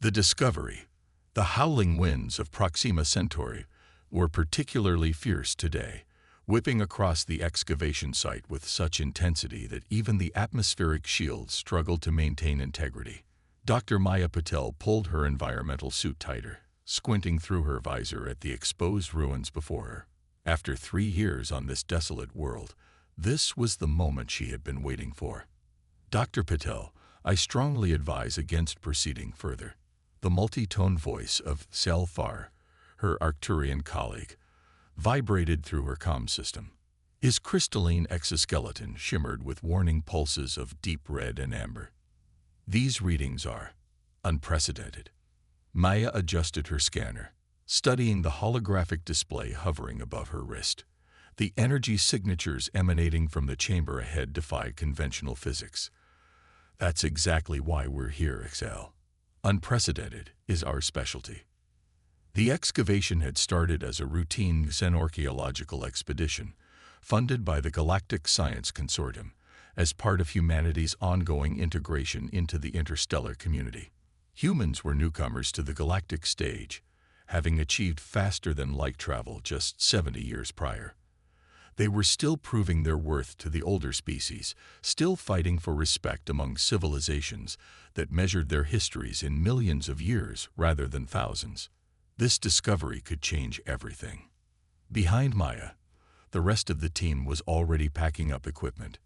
The discovery, the howling winds of Proxima Centauri, were particularly fierce today, whipping across the excavation site with such intensity that even the atmospheric shields struggled to maintain integrity. Dr. Maya Patel pulled her environmental suit tighter, squinting through her visor at the exposed ruins before her. After 3 years on this desolate world, this was the moment she had been waiting for. Dr. Patel, I strongly advise against proceeding further. The multi-tone voice of Selfar, her Arcturian colleague, vibrated through her comm system. His crystalline exoskeleton shimmered with warning pulses of deep red and amber. These readings are unprecedented. Maya adjusted her scanner, studying the holographic display hovering above her wrist. The energy signatures emanating from the chamber ahead defied conventional physics. That's exactly why we're here, Excel. Unprecedented is our specialty. The excavation had started as a routine xenorchaeological expedition, funded by the Galactic Science Consortium, as part of humanity's ongoing integration into the interstellar community. Humans were newcomers to the galactic stage, having achieved faster-than-light travel just 70 years prior. They were still proving their worth to the older species, still fighting for respect among civilizations that measured their histories in millions of years rather than thousands. This discovery could change everything. Behind Maya, the rest of the team was already packing up equipment.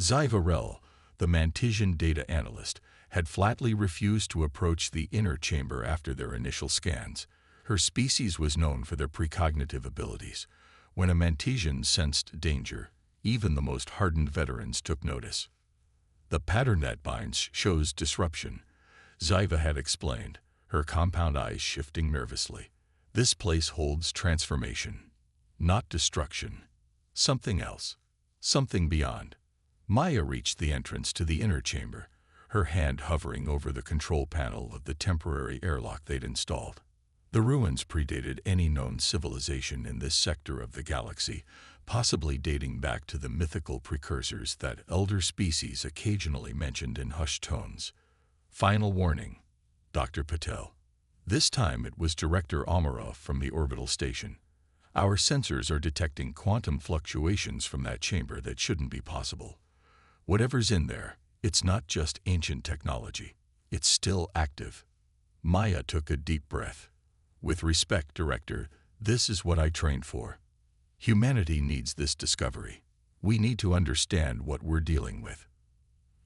Zyvarel, the Mantisian data analyst, had flatly refused to approach the inner chamber after their initial scans. Her species was known for their precognitive abilities. When a Mantisian sensed danger, even the most hardened veterans took notice. The pattern that binds shows disruption, Zyva had explained, her compound eyes shifting nervously. This place holds transformation, not destruction. Something else, something beyond. Maya reached the entrance to the inner chamber, her hand hovering over the control panel of the temporary airlock they'd installed. The ruins predated any known civilization in this sector of the galaxy, possibly dating back to the mythical precursors that elder species occasionally mentioned in hushed tones. Final warning, Dr. Patel. This time it was Director Omarov from the orbital station. Our sensors are detecting quantum fluctuations from that chamber that shouldn't be possible. Whatever's in there, it's not just ancient technology. It's still active. Maya took a deep breath. With respect, Director, this is what I trained for. Humanity needs this discovery. We need to understand what we're dealing with.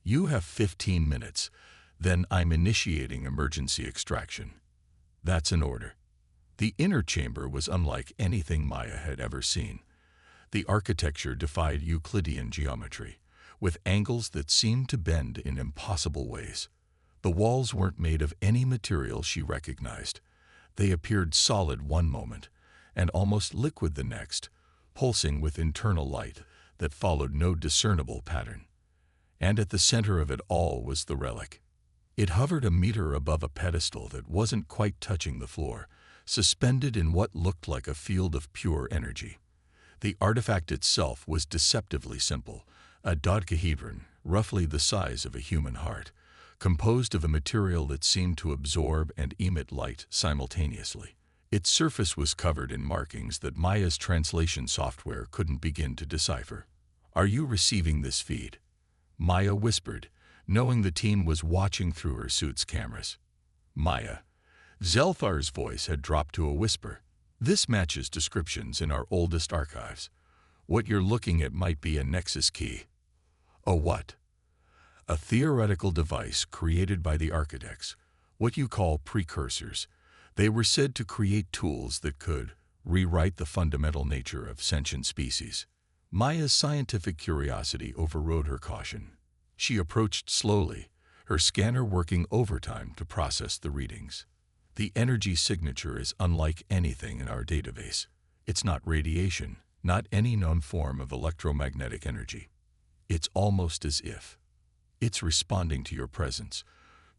You have 15 minutes, then I'm initiating emergency extraction. That's an order. The inner chamber was unlike anything Maya had ever seen. The architecture defied Euclidean geometry, with angles that seemed to bend in impossible ways. The walls weren't made of any material she recognized. They appeared solid one moment, and almost liquid the next, pulsing with internal light that followed no discernible pattern. And at the center of it all was the relic. It hovered a meter above a pedestal that wasn't quite touching the floor, suspended in what looked like a field of pure energy. The artifact itself was deceptively simple, a dodecahedron, roughly the size of a human heart, composed of a material that seemed to absorb and emit light simultaneously. Its surface was covered in markings that Maya's translation software couldn't begin to decipher. "Are you receiving this feed?" Maya whispered, knowing the team was watching through her suit's cameras. Maya. Zelthar's voice had dropped to a whisper. "This matches descriptions in our oldest archives. What you're looking at might be a nexus key." "A what?" "A theoretical device created by the architects, what you call precursors. They were said to create tools that could rewrite the fundamental nature of sentient species." Maya's scientific curiosity overrode her caution. She approached slowly, her scanner working overtime to process the readings. "The energy signature is unlike anything in our database. It's not radiation, not any known form of electromagnetic energy. It's almost as if it's responding to your presence."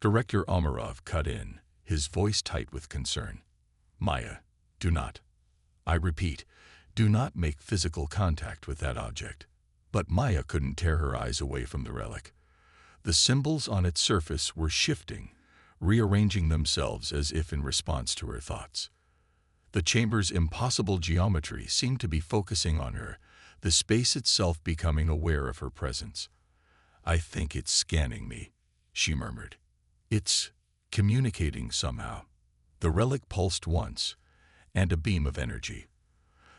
Director Omarov cut in, his voice tight with concern. "Maya, do not. I repeat, do not make physical contact with that object." But Maya couldn't tear her eyes away from the relic. The symbols on its surface were shifting, rearranging themselves as if in response to her thoughts. The chamber's impossible geometry seemed to be focusing on her, the space itself becoming aware of her presence. "I think it's scanning me," she murmured. "It's communicating somehow." The relic pulsed once, and a beam of energy,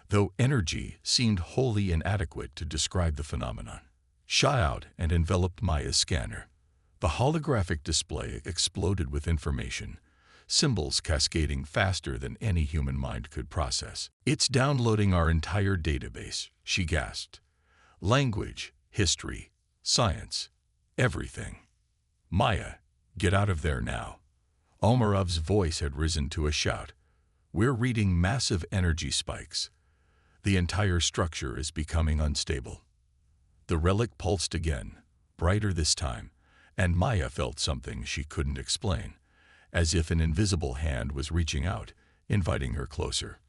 though energy seemed wholly inadequate to describe the phenomenon, shot out and enveloped Maya's scanner. The holographic display exploded with information, symbols cascading faster than any human mind could process. "It's downloading our entire database," she gasped. "Language, history, science, everything." "Maya, get out of there now." Omarov's voice had risen to a shout. "We're reading massive energy spikes. The entire structure is becoming unstable." The relic pulsed again, brighter this time, and Maya felt something she couldn't explain, as if an invisible hand was reaching out, inviting her closer.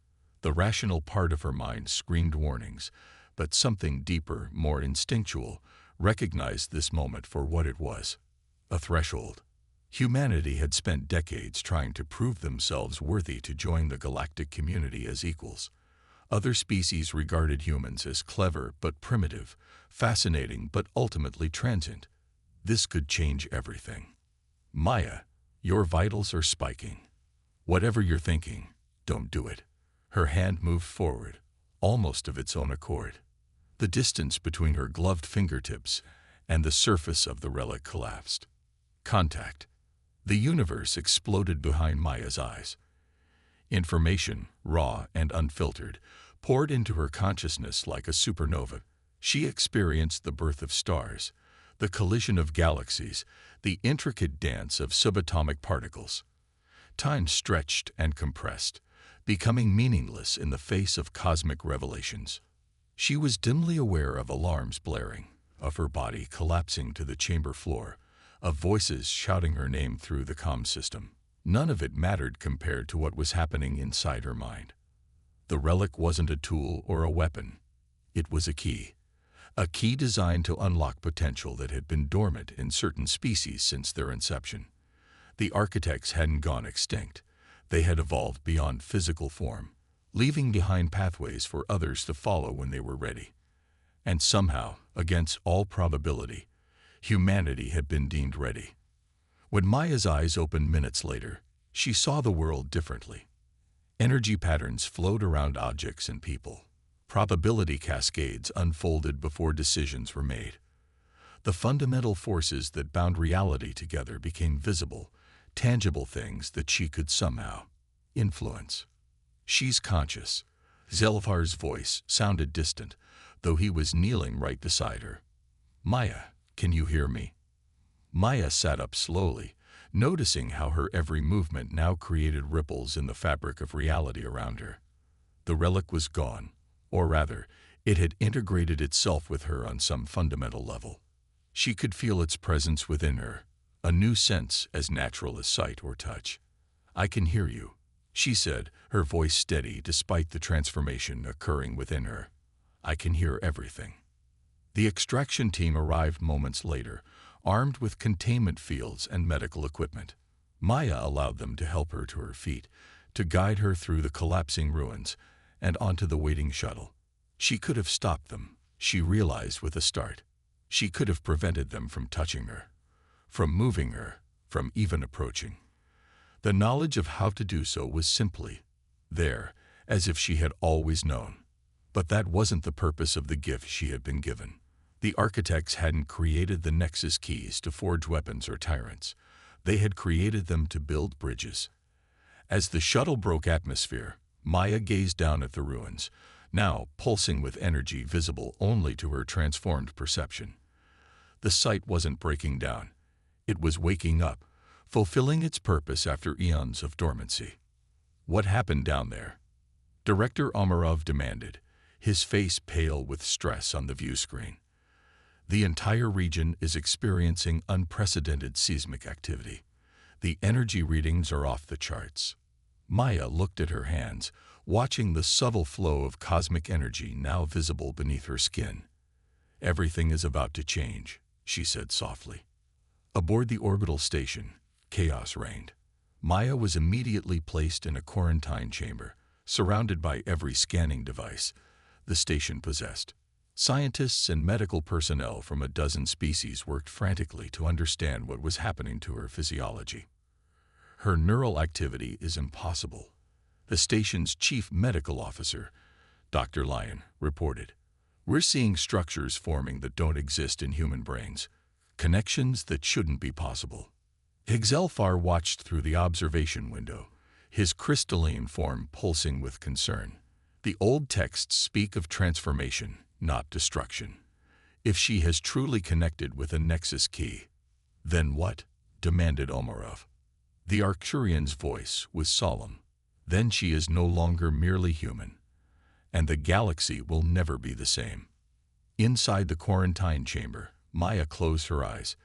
The rational part of her mind screamed warnings, but something deeper, more instinctual, recognized this moment for what it was: a threshold. Humanity had spent decades trying to prove themselves worthy to join the galactic community as equals. Other species regarded humans as clever but primitive, fascinating but ultimately transient. This could change everything. "Maya, your vitals are spiking. Whatever you're thinking, don't do it." Her hand moved forward, almost of its own accord. The distance between her gloved fingertips and the surface of the relic collapsed. Contact. The universe exploded behind Maya's eyes. Information, raw and unfiltered, poured into her consciousness like a supernova. She experienced the birth of stars, the collision of galaxies, the intricate dance of subatomic particles. Time stretched and compressed, becoming meaningless in the face of cosmic revelations. She was dimly aware of alarms blaring, of her body collapsing to the chamber floor, of voices shouting her name through the comm system. None of it mattered compared to what was happening inside her mind. The relic wasn't a tool or a weapon. It was a key designed to unlock potential that had been dormant in certain species since their inception. The architects hadn't gone extinct. They had evolved beyond physical form, leaving behind pathways for others to follow when they were ready. And somehow, against all probability, humanity had been deemed ready. When Maya's eyes opened minutes later, she saw the world differently. Energy patterns flowed around objects and people. Probability cascades unfolded before decisions were made. The fundamental forces that bound reality together became visible, tangible things that she could somehow influence. "She's conscious." Zelfar's voice sounded distant, though he was kneeling right beside her. "Maya, can you hear me?" Maya sat up slowly, noticing how her every movement now created ripples in the fabric of reality around her. The relic was gone, or rather, it had integrated itself with her on some fundamental level. She could feel its presence within her, a new sense as natural as sight or touch. "I can hear you," she said, her voice steady despite the transformation occurring within her. "I can hear everything." The extraction team arrived moments later, armed with containment fields and medical equipment. Maya allowed them to help her to her feet, to guide her through the collapsing ruins and onto the waiting shuttle. She could have stopped them, she realized with a start. She could have prevented them from touching her, from moving her, from even approaching. The knowledge of how to do so was simply there, as if she had always known. But that wasn't the purpose of the gift she had been given. The architects hadn't created the Nexus keys to forge weapons or tyrants. They had created them to build bridges. As the shuttle broke atmosphere, Maya gazed down at the ruins, now pulsing with energy visible only to her transformed perception. The site wasn't breaking down. It was waking up, fulfilling its purpose after eons of dormancy. "What happened down there?" Director Omarov demanded, his face pale with stress on the view screen. "The entire region is experiencing unprecedented seismic activity. The energy readings are off the charts." Maya looked at her hands, watching the subtle flow of cosmic energy now visible beneath her skin. "Everything is about to change," she said softly. Aboard the orbital station, Chaos reigned. Maya was immediately placed in a quarantine chamber, surrounded by every scanning device the station possessed. Scientists and medical personnel from a dozen species worked frantically to understand what was happening to her physiology. Her neural activity is impossible, the station's chief medical officer, Dr. Lyon, reported. We're seeing structures forming that don't exist in human brains, connections that shouldn't be possible. Exelfar watched through the observation window, his crystalline form pulsing with concern. The old texts speak of transformation, not destruction. If she has truly connected with a nexus key, then what? Demanded Omarov. The Arcturian's voice was solemn. Then she is no longer merely human, and the galaxy will never be the same. Inside the quarantine chamber, Maya closed her eyes,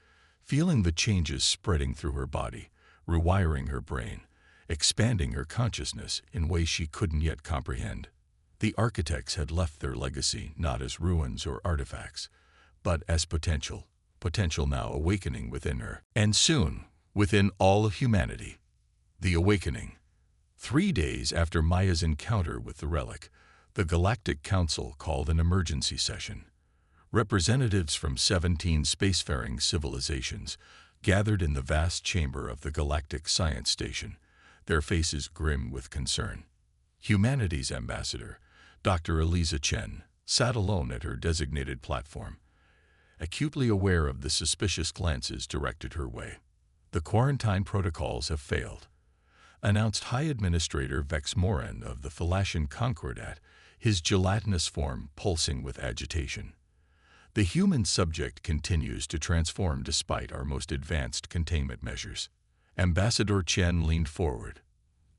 feeling the changes spreading through her body, rewiring her brain, expanding her consciousness in ways she couldn't yet comprehend. The architects had left their legacy not as ruins or artifacts, but as potential now awakening within her, and soon, within all of humanity. The awakening. 3 days after Maya's encounter with the Relic, the Galactic Council called an emergency session. Representatives from 17 spacefaring civilizations gathered in the vast chamber of the Galactic Science Station, their faces grim with concern. Humanity's ambassador, Dr. Eliza Chen, sat alone at her designated platform, acutely aware of the suspicious glances directed her way. The quarantine protocols have failed, announced High Administrator Vex Moran of the Thalassian Concordat, his gelatinous form pulsing with agitation. The human subject continues to transform despite our most advanced containment measures. Ambassador Chen leaned forward.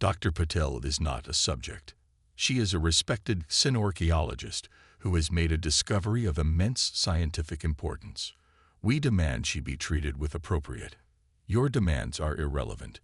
Dr. Patel is not a subject. She is a respected synorchaeologist who has made a discovery of immense scientific importance. We demand she be treated with appropriate. Your demands are irrelevant,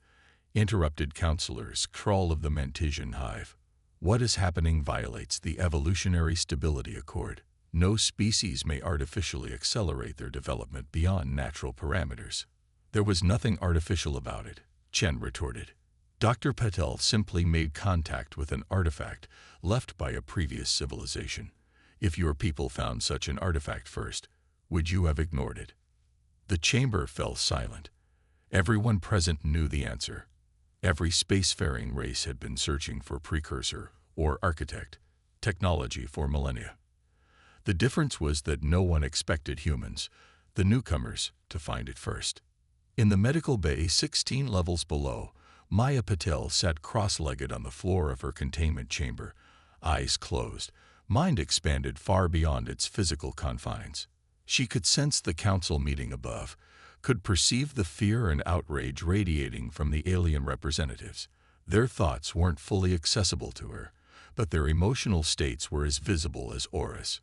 interrupted counselors Krull of the Mantisian Hive. What is happening violates the evolutionary stability accord. No species may artificially accelerate their development beyond natural parameters. There was nothing artificial about it, Chen retorted. Dr. Patel simply made contact with an artifact left by a previous civilization. If your people found such an artifact first, would you have ignored it? The chamber fell silent. Everyone present knew the answer. Every spacefaring race had been searching for precursor, or architect, technology for millennia. The difference was that no one expected humans, the newcomers, to find it first. In the medical bay 16 levels below, Maya Patel sat cross-legged on the floor of her containment chamber, eyes closed, mind expanded far beyond its physical confines. She could sense the council meeting above, could perceive the fear and outrage radiating from the alien representatives. Their thoughts weren't fully accessible to her, but their emotional states were as visible as auras.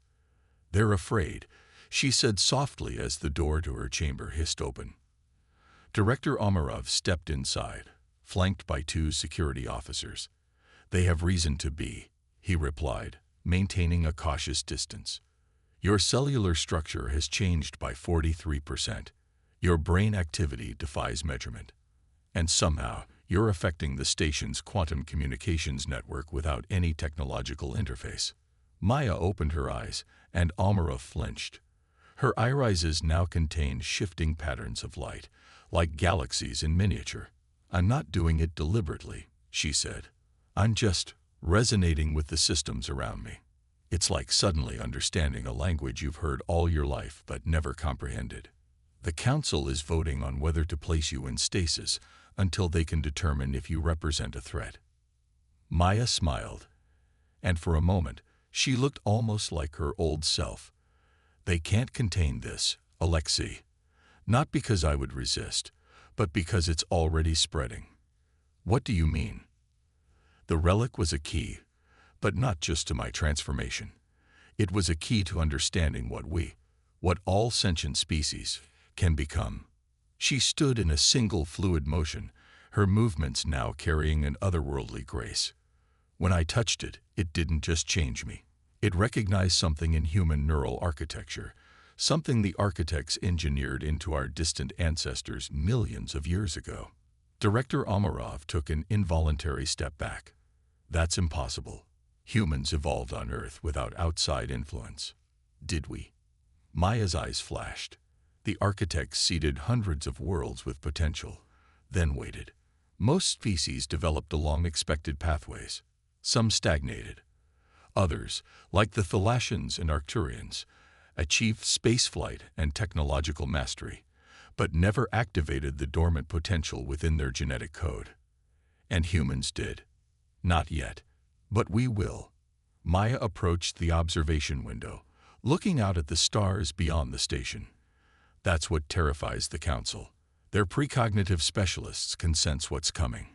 They're afraid, she said softly as the door to her chamber hissed open. Director Omarov stepped inside, flanked by 2 security officers. They have reason to be, he replied, maintaining a cautious distance. Your cellular structure has changed by 43%. Your brain activity defies measurement. And somehow, you're affecting the station's quantum communications network without any technological interface. Maya opened her eyes, and Omarov flinched. Her irises now contained shifting patterns of light, like galaxies in miniature. I'm not doing it deliberately, she said. I'm just resonating with the systems around me. It's like suddenly understanding a language you've heard all your life but never comprehended. The council is voting on whether to place you in stasis until they can determine if you represent a threat. Maya smiled, and for a moment, she looked almost like her old self. They can't contain this, Alexei. Not because I would resist, but because it's already spreading. What do you mean? The relic was a key, but not just to my transformation. It was a key to understanding what all sentient species, can become. She stood in a single fluid motion, her movements now carrying an otherworldly grace. When I touched it, it didn't just change me. It recognized something in human neural architecture, something the architects engineered into our distant ancestors millions of years ago. Director Omarov took an involuntary step back. That's impossible. Humans evolved on Earth without outside influence. Did we? Maya's eyes flashed. The architects seeded hundreds of worlds with potential, then waited. Most species developed along expected pathways. Some stagnated. Others, like the Thalassians and Arcturians, achieved spaceflight and technological mastery, but never activated the dormant potential within their genetic code. And humans did. Not yet. But we will. Maya approached the observation window, looking out at the stars beyond the station. That's what terrifies the Council. Their precognitive specialists can sense what's coming.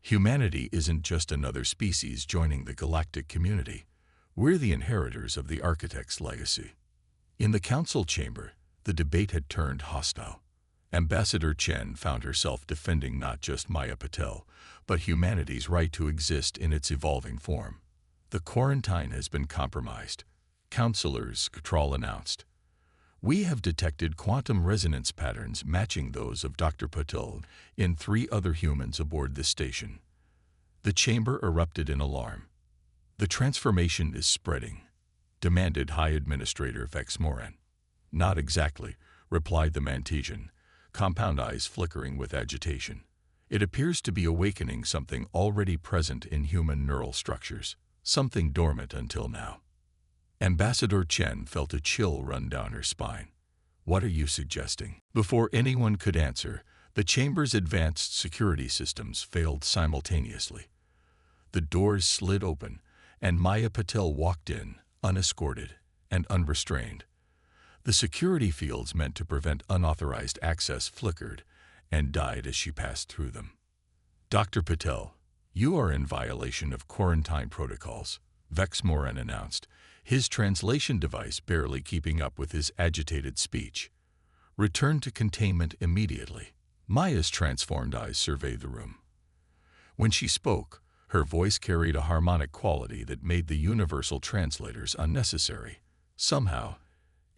Humanity isn't just another species joining the galactic community. We're the inheritors of the Architect's legacy. In the Council chamber, the debate had turned hostile. Ambassador Chen found herself defending not just Maya Patel, but humanity's right to exist in its evolving form. The quarantine has been compromised, Councillors Cattrall announced. We have detected quantum resonance patterns matching those of Dr. Patel in 3 other humans aboard this station. The chamber erupted in alarm. The transformation is spreading, demanded High Administrator Vex Moran. Not exactly, replied the Mantesian, compound eyes flickering with agitation. It appears to be awakening something already present in human neural structures, something dormant until now. Ambassador Chen felt a chill run down her spine. What are you suggesting? Before anyone could answer, the chamber's advanced security systems failed simultaneously. The doors slid open, and Maya Patel walked in, unescorted and unrestrained. The security fields meant to prevent unauthorized access flickered and died as she passed through them. Dr. Patel, you are in violation of quarantine protocols, Vex Moran announced, his translation device barely keeping up with his agitated speech. Return to containment immediately. Maya's transformed eyes surveyed the room. When she spoke, her voice carried a harmonic quality that made the universal translators unnecessary. Somehow,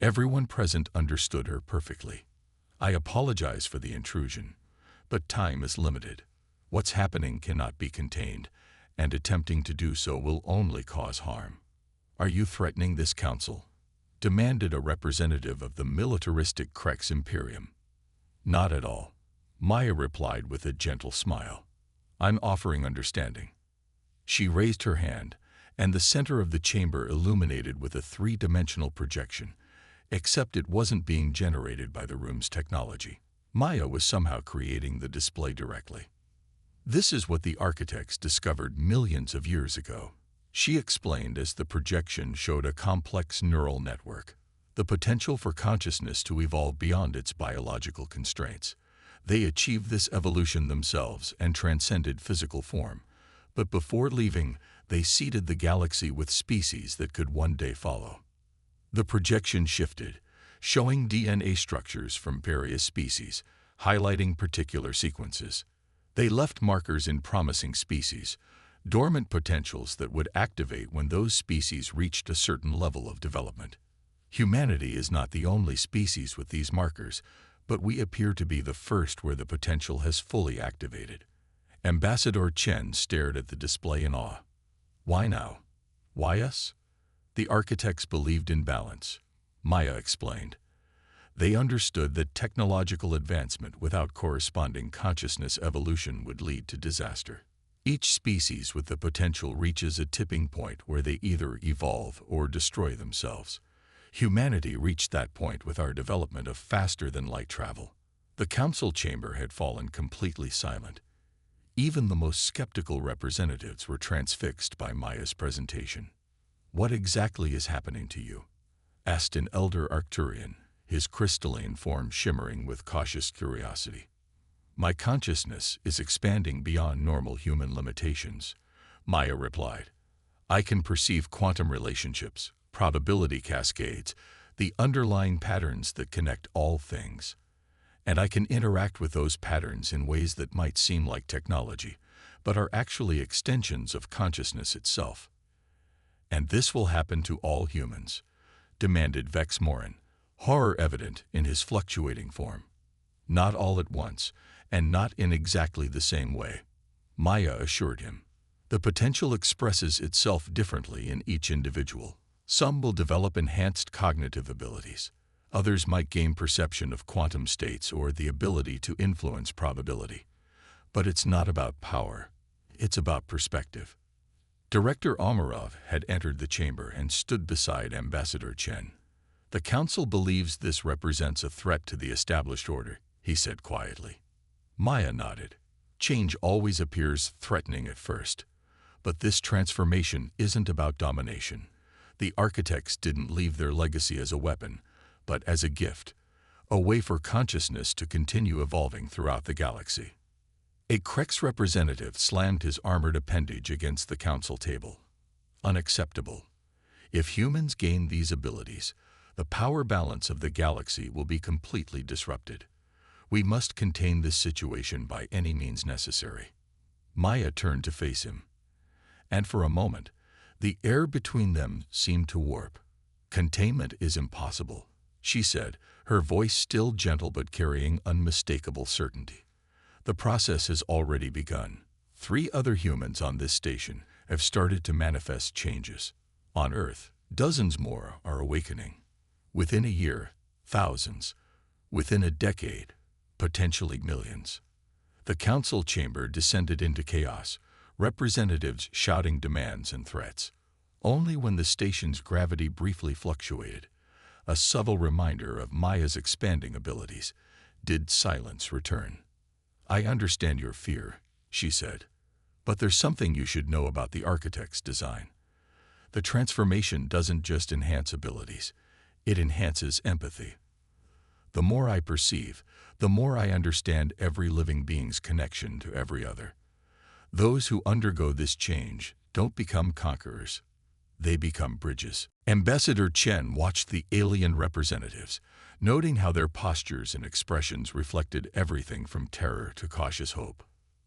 everyone present understood her perfectly. I apologize for the intrusion, but time is limited. What's happening cannot be contained, and attempting to do so will only cause harm. Are you threatening this council? Demanded a representative of the militaristic Krex Imperium. Not at all, Maya replied with a gentle smile. I'm offering understanding. She raised her hand, and the center of the chamber illuminated with a 3-dimensional projection, except it wasn't being generated by the room's technology. Maya was somehow creating the display directly. This is what the architects discovered millions of years ago, she explained as the projection showed a complex neural network, the potential for consciousness to evolve beyond its biological constraints. They achieved this evolution themselves and transcended physical form. But before leaving, they seeded the galaxy with species that could one day follow. The projection shifted, showing DNA structures from various species, highlighting particular sequences. They left markers in promising species, dormant potentials that would activate when those species reached a certain level of development. Humanity is not the only species with these markers, but we appear to be the first where the potential has fully activated. Ambassador Chen stared at the display in awe. Why now? Why us? The architects believed in balance, Maya explained. They understood that technological advancement without corresponding consciousness evolution would lead to disaster. Each species with the potential reaches a tipping point where they either evolve or destroy themselves. Humanity reached that point with our development of faster-than-light travel. The council chamber had fallen completely silent. Even the most skeptical representatives were transfixed by Maya's presentation. What exactly is happening to you? Asked an elder Arcturian, his crystalline form shimmering with cautious curiosity. My consciousness is expanding beyond normal human limitations, Maya replied. I can perceive quantum relationships, probability cascades, the underlying patterns that connect all things. And I can interact with those patterns in ways that might seem like technology, but are actually extensions of consciousness itself. And this will happen to all humans, demanded Vex Moran, horror evident in his fluctuating form. Not all at once, and not in exactly the same way, Maya assured him. The potential expresses itself differently in each individual. Some will develop enhanced cognitive abilities. Others might gain perception of quantum states or the ability to influence probability. But it's not about power. It's about perspective. Director Omarov had entered the chamber and stood beside Ambassador Chen. The Council believes this represents a threat to the established order, he said quietly. Maya nodded. Change always appears threatening at first. But this transformation isn't about domination. The architects didn't leave their legacy as a weapon, but as a gift, a way for consciousness to continue evolving throughout the galaxy. A Krex representative slammed his armored appendage against the council table. Unacceptable. If humans gain these abilities, the power balance of the galaxy will be completely disrupted. We must contain this situation by any means necessary. Maya turned to face him. And for a moment, the air between them seemed to warp. Containment is impossible, she said, her voice still gentle but carrying unmistakable certainty. The process has already begun. 3 other humans on this station have started to manifest changes. On Earth, dozens more are awakening. Within a year, thousands. Within a decade, potentially millions. The council chamber descended into chaos, representatives shouting demands and threats. Only when the station's gravity briefly fluctuated, a subtle reminder of Maya's expanding abilities, did silence return. I understand your fear, she said, but there's something you should know about the architect's design. The transformation doesn't just enhance abilities, it enhances empathy. The more I perceive, the more I understand every living being's connection to every other. Those who undergo this change don't become conquerors. They become bridges. Ambassador Chen watched the alien representatives, noting how their postures and expressions reflected everything from terror to cautious hope.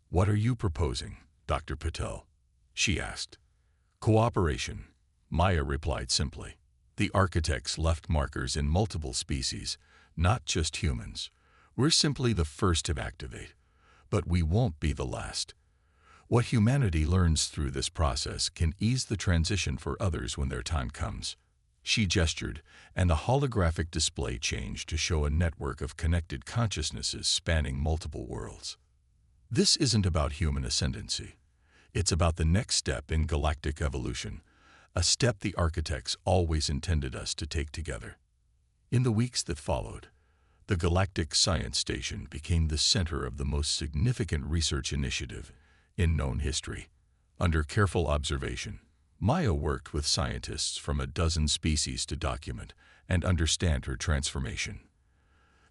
What are you proposing, Dr. Patel? She asked. Cooperation, Maya replied simply. The architects left markers in multiple species, not just humans. We're simply the first to activate, but we won't be the last. What humanity learns through this process can ease the transition for others when their time comes. She gestured, and the holographic display changed to show a network of connected consciousnesses spanning multiple worlds. This isn't about human ascendancy. It's about the next step in galactic evolution, a step the architects always intended us to take together. In the weeks that followed, the Galactic Science Station became the center of the most significant research initiative in known history. Under careful observation, Maya worked with scientists from a dozen species to document and understand her transformation.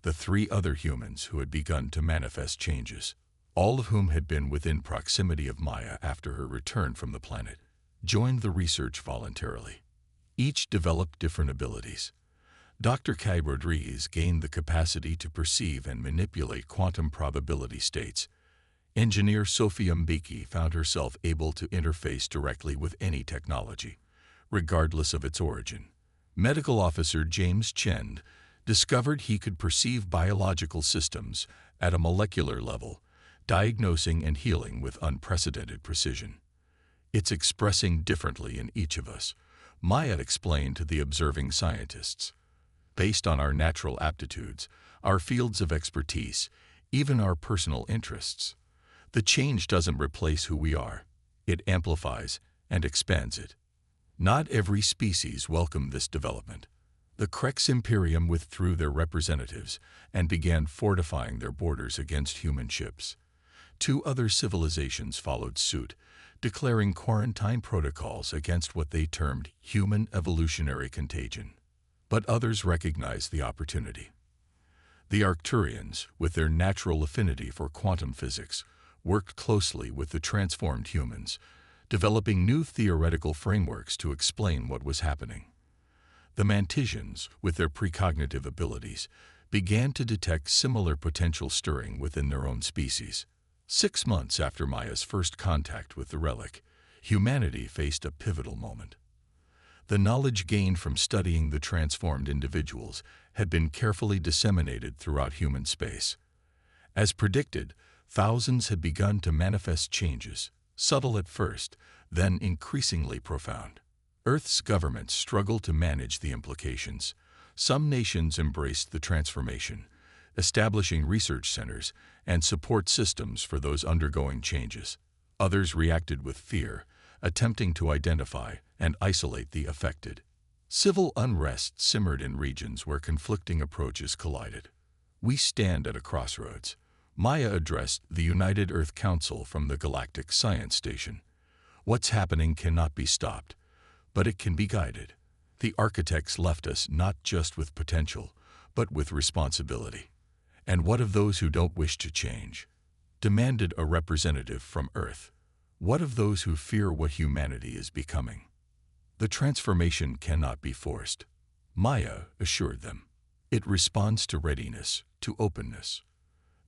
The 3 other humans who had begun to manifest changes, all of whom had been within proximity of Maya after her return from the planet, joined the research voluntarily. Each developed different abilities. Dr. Kai Rodriguez gained the capacity to perceive and manipulate quantum probability states. Engineer Sofia Mbiki found herself able to interface directly with any technology, regardless of its origin. Medical officer James Chen discovered he could perceive biological systems at a molecular level, diagnosing and healing with unprecedented precision. It's expressing differently in each of us, Maya explained to the observing scientists. Based on our natural aptitudes, our fields of expertise, even our personal interests. The change doesn't replace who we are. It amplifies and expands it. Not every species welcomed this development. The Krex Imperium withdrew their representatives and began fortifying their borders against human ships. 2 other civilizations followed suit, declaring quarantine protocols against what they termed human evolutionary contagion. But others recognized the opportunity. The Arcturians, with their natural affinity for quantum physics, worked closely with the transformed humans, developing new theoretical frameworks to explain what was happening. The Mantisians, with their precognitive abilities, began to detect similar potential stirring within their own species. 6 months after Maya's first contact with the Relic, humanity faced a pivotal moment. The knowledge gained from studying the transformed individuals had been carefully disseminated throughout human space. As predicted, thousands had begun to manifest changes, subtle at first, then increasingly profound. Earth's governments struggled to manage the implications. Some nations embraced the transformation, establishing research centers and support systems for those undergoing changes. Others reacted with fear, attempting to identify and isolate the affected. Civil unrest simmered in regions where conflicting approaches collided. "We stand at a crossroads," Maya addressed the United Earth Council from the Galactic Science Station. "What's happening cannot be stopped, but it can be guided." The architects left us not just with potential, but with responsibility. "And what of those who don't wish to change?" demanded a representative from Earth. "What of those who fear what humanity is becoming?" "The transformation cannot be forced," Maya assured them. "It responds to readiness, to openness.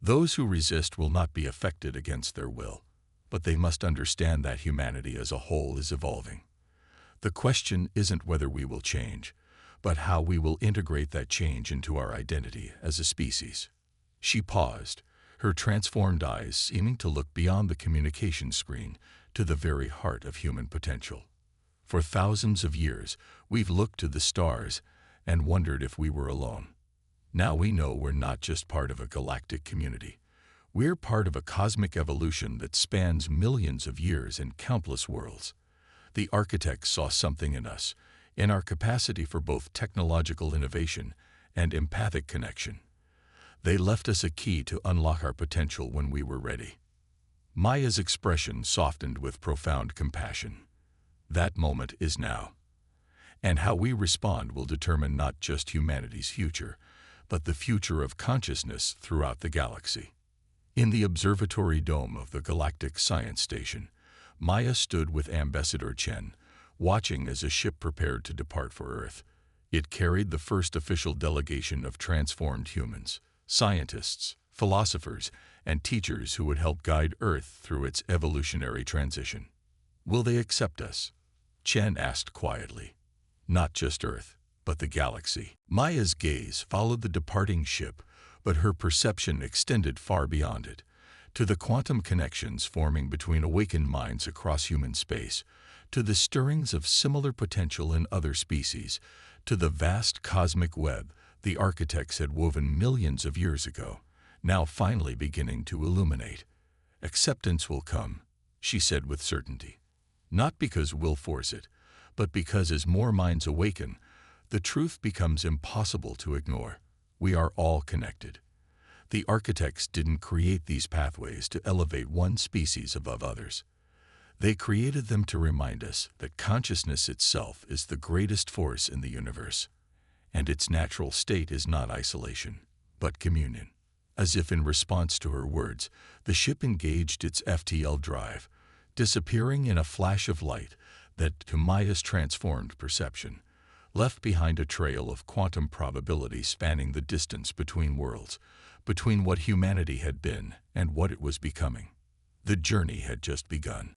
Those who resist will not be affected against their will, but they must understand that humanity as a whole is evolving. The question isn't whether we will change, but how we will integrate that change into our identity as a species." She paused, her transformed eyes seeming to look beyond the communication screen to the very heart of human potential. "For thousands of years, we've looked to the stars and wondered if we were alone. Now we know we're not just part of a galactic community. We're part of a cosmic evolution that spans millions of years and countless worlds." The architects saw something in us, in our capacity for both technological innovation and empathic connection. They left us a key to unlock our potential when we were ready. Maya's expression softened with profound compassion. "That moment is now. And how we respond will determine not just humanity's future, but the future of consciousness throughout the galaxy." In the observatory dome of the Galactic Science Station, Maya stood with Ambassador Chen, watching as a ship prepared to depart for Earth. It carried the first official delegation of transformed humans, scientists, philosophers, and teachers who would help guide Earth through its evolutionary transition. "Will they accept us?" Chen asked quietly. "Not just Earth, but the galaxy." Maya's gaze followed the departing ship, but her perception extended far beyond it, to the quantum connections forming between awakened minds across human space, to the stirrings of similar potential in other species, to the vast cosmic web the architects had woven millions of years ago, now finally beginning to illuminate. "Acceptance will come," she said with certainty. "Not because we'll force it, but because as more minds awaken, the truth becomes impossible to ignore. We are all connected." The architects didn't create these pathways to elevate one species above others. They created them to remind us that consciousness itself is the greatest force in the universe, and its natural state is not isolation, but communion. As if in response to her words, the ship engaged its FTL drive, disappearing in a flash of light that, to Maya's transformed perception, left behind a trail of quantum probability spanning the distance between worlds, between what humanity had been and what it was becoming. The journey had just begun.